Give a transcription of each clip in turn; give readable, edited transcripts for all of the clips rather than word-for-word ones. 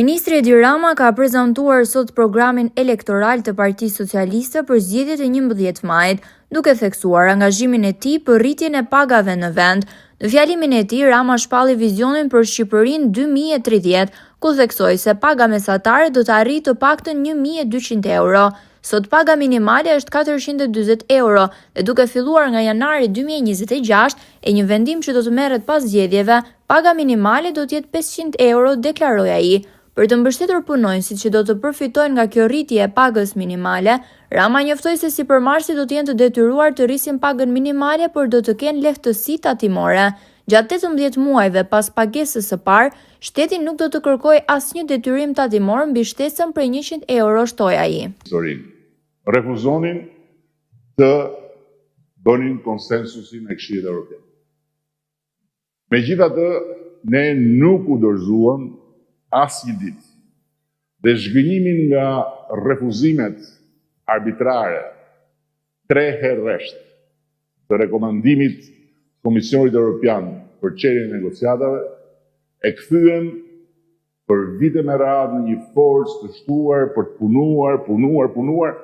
Ministri Edi Rama ka prezantuar sot programin elektoral të Partisë Socialiste për zgjedhjet e 11 majit, duke theksuar angazhimin e tij për rritjen e pagave në vend. Në fjalimin e tij, Rama shpalli vizionin për Shqipërinë 2030, ku theksoi se paga mesatare do të arrijë të paktën 1200 euro. Sot paga minimale është 440 euro dhe duke filluar nga janari 2026 e një vendim që do të merret pas zgjedhjeve, paga minimale do të jetë 500 euro, deklaroi ai. Për të mbështetur punonjësit që do të përfitojnë nga kjo rritje e pagës minimale, Rama njoftoi se sipërmarrësit do të jenë të detyruar të rrisin pagën minimale, por do të kenë lehtësi tatimore. Gjatë 18 muajve pas pagesës së parë, shteti nuk do të kërkojë asnjë detyrim tatimor mbi shtesën prej 100 euro, shtoi ai. Refuzonin të bënin konsensusin e Këshillit Evropian. Megjithatë, ne nuk u dorëzuam asnjë ditë dhe zhgënjimin nga refuzimet arbitrare 3 herë rresht të rekomandimit Komisionit Evropian për çeljen e negociatave e kthyen për vite me radhë në një forcë të shtuar për të punuar,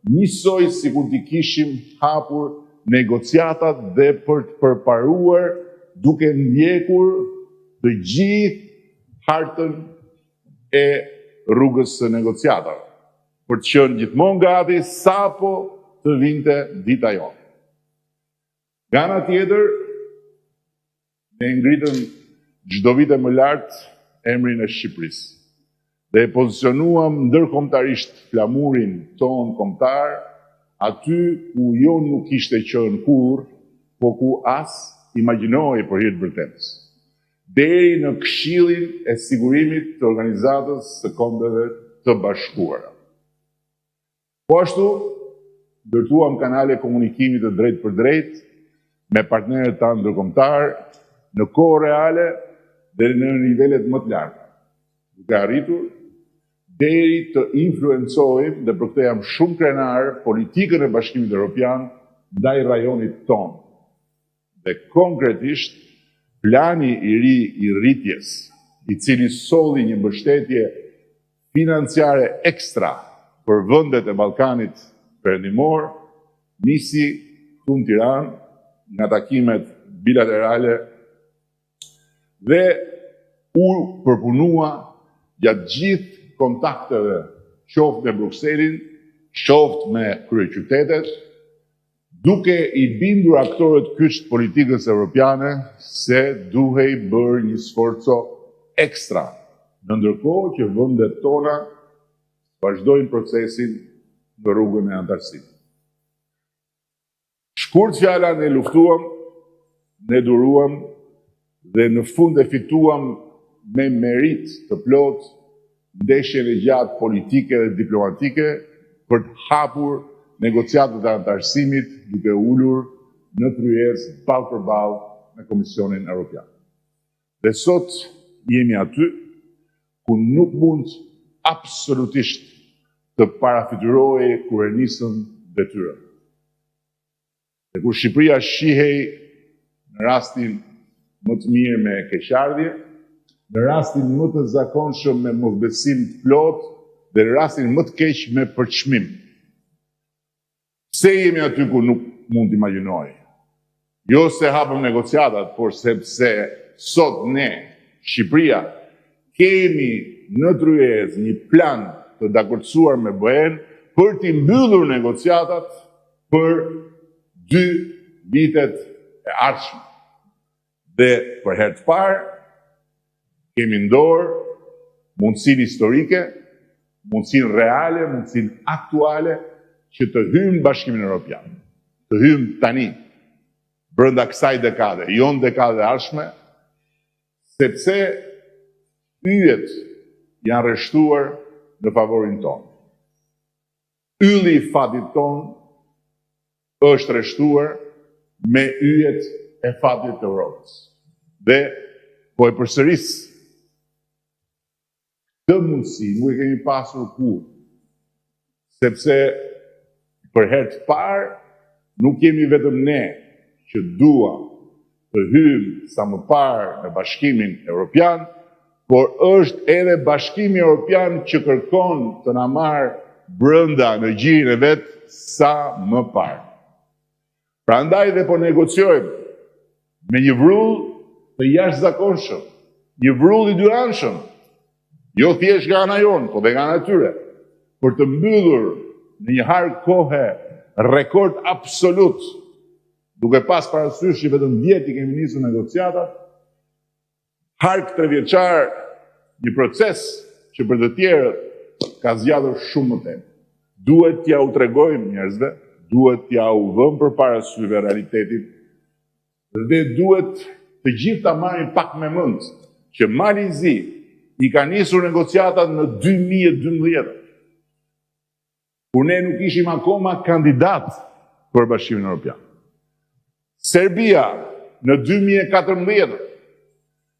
njësoj sikur t'i kishim hapur negociatat dhe për të përparuar duke ndjekur të gjithë hartën e rrugës së negociatave, për të qenë gjithmonë gati sapo të vinte dita jonë. Nga ana tjetër, ne ngritëm çdo vit më lart emrin e Shqipërisë dhe e pozicionuam ndërkombëtarisht flamurin ton kombëtar aty ku jo nuk kishte qenë kurrë, po ku as imagjinoi për hir të vërtetës, deri në Këshillin e Sigurimit të Organizatës së Kombeve të Bashkuara. Po ashtu, ndërtuam kanale komunikimi të drejtë për drejtë me partnerët tanë ndërkombëtar në kohë reale dhe në nivelet më të larta, duke arritur deri të influencojmë, dhe për këtë jam shumë krenar, politikën e Bashkimit Evropian ndaj rajonit tonë. Dhe konkretisht, plani i ri i rritjes, i cili solli një mbështetje financiare ekstra për vendet e Ballkanit Perëndimor, nisi këtu në Tiranë nga takimet bilaterale dhe u përpunua gjatë gjithë kontakteve, qoftë me Brukselin, qoftë me kryeqytetet, duke i bindur aktorët kyç politikës evropiane se duhej bërë një sforco ekstra, në ndërkohë që vendet tona vazhdojnë procesin në rrugën e antarësimit. Shkurt fjala, ne luftuam, ne duruam dhe në fund e fituam me merit të plot ndeshjen e gjatë politike dhe diplomatike për të hapur negociatat e antarësimit duke ulur në tryezë ballë për ballë me Komisionin Evropian. Dhe sot jemi aty ku nuk mund absolutisht të parafiturohej kur e nisën detyrën. Dhe kur Shqipëria shihej në rastin më të mirë me keqardhje, në rastin më të zakonshëm me mosbesim të plot dhe në rastin më të keq me përçmim. Pse jemi aty ku nuk mund të imagjinoj? Jo se hapëm negociatat, por sepse sot ne, Shqipëria, kemi në tryezë një plan të dakordsuar me BE-n për të mbyllur negociatat për 2 vitet e ardhshme. Dhe për herë të parë kemi në dorë mundësinë historike, mundësinë reale, mundësinë aktuale që të hymë Bashkimin Evropian, të hymë tani brenda kësaj dekade, jo në dekade e ardhshme, sepse yjet janë rreshtuar në favorin tonë. Ylli i fatit tonë është rreshtuar me yjet e fatit të Europës. Dhe po e përsëris, këtë mundësi nuk e kemi pasur kurrë, sepse për herë të parë nuk jemi vetëm ne që duam të hymë sa më parë në Bashkimin Evropian, por është edhe Bashkimi Evropian që kërkon të na marrë brenda në gjirin e vet sa më parë. Prandaj dhe po negociojmë me një vrull të jashtëzakonshëm, një vrull i dyanshëm, jo thjesht nga ana jonë, po dhe nga ana tyre, për të mbyllur në një harë kohe rekord absolut, duke pas parasysh që vetëm 10 i kemi nisur negociatat, hark 3 vjeçar, një proces që për të tjerët ka zgjatur shumë më tempo. Duhet t'ja u tregojmë njerëzve, duhet t'ja u vëmë përpara syve realitetit, dhe duhet të gjithë ta marrin pak me mend që Mali i Zi i ka nisur negociatat në 2012. Kur ne nuk ishim akoma kandidat për Bashkimin Evropian. Serbia në 2014,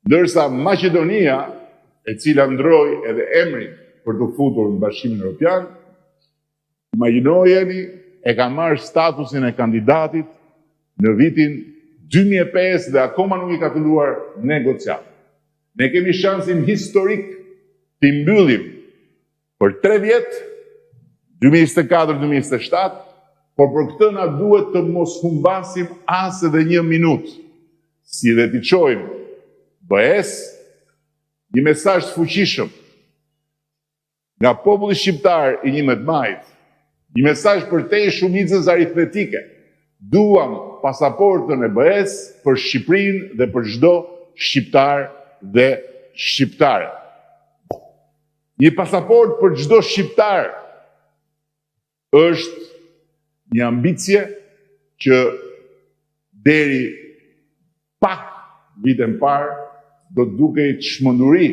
ndërsa Maqedonia, e cila ndroi edhe emrin për të futur në Bashkimin Evropian, imagjinojeni, e ka marrë statusin e kandidatit në vitin 2005 dhe akoma nuk i ka filluar negociat. Ne kemi shansin historik të mbyllim për 3 vjet, 2024-2027, por për këtë na duhet të mos humbasim as edhe 1 minutë, si dhe t'i çojmë BE-s një mesazh të fuqishëm nga populli shqiptar i 11 majit, një mesazh përtej shumicës aritmetike. Duam pasaportën e BE-s për Shqipërinë dhe për çdo shqiptar dhe shqiptare. Një pasaport për çdo shqiptar është një ambicie që deri pak vitën parë do të dukej çmenduri